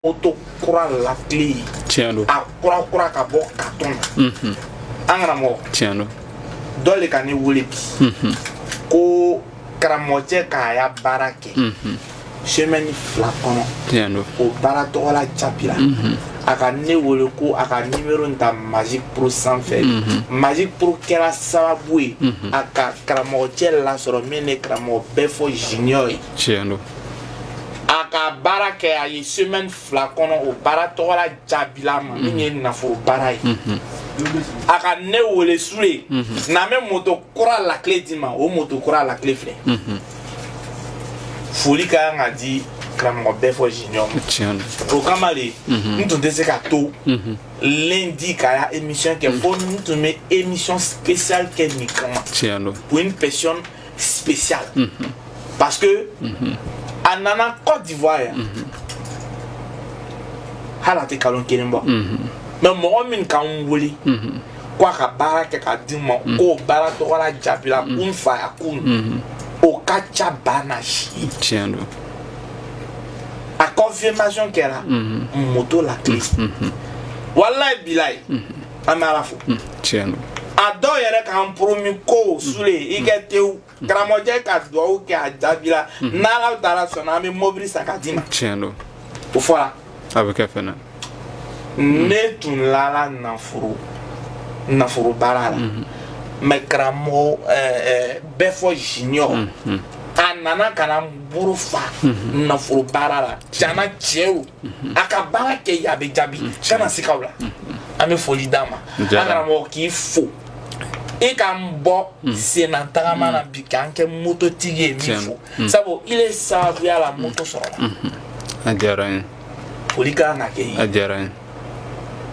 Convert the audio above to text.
moto kura la clé tiendo a kura ka bo carton angana mo tiendo dole ka ni wuli ko karamoje ka ya barake semaine flakono tiendo o barato la chapila aka ne wole ko aka numéro nta Magic Pro sans fait Magic Pro kera sababu aka karamoje la soro mene karamo befo junior tiendo aka barake ayi semaine flakono o barato la jabila ma ni na fo barai aka ne wole sure na me moto kora la clé di ma o moto kora la clé frère foli ka nga di kramo befo junior tiendo o kamale nto dese ka to lundi ka ya émission que faut nous mettre émission spéciale que micro tiendo pour une personne spéciale parce que anana Côte d'Ivoire hala te kalon kelemba mais mo min kan woli kwa ka bara ke ka dimo ko bara to wala jabila kun fa akun o kacha banashi tiendo a confirmation qu'elle a moto la clé wallahi bilay amara fo tiendo ado yere kan promis ko sule iketeu gramoje ka do ke a jabila nala dara sona mi mobili sakadima tiendo o fora avec fena ne tun lala nafuru barala mais gramo befo junior anana kana burufa nafuru barala jana cheu akabara ke yabe jabi kana sikawla ame foli dama gramo ki fo et quand bon c'est n'entend mana bikanke moto tige mi fo sabo il est savu à la moto sur adjarain foli kana ke adjarain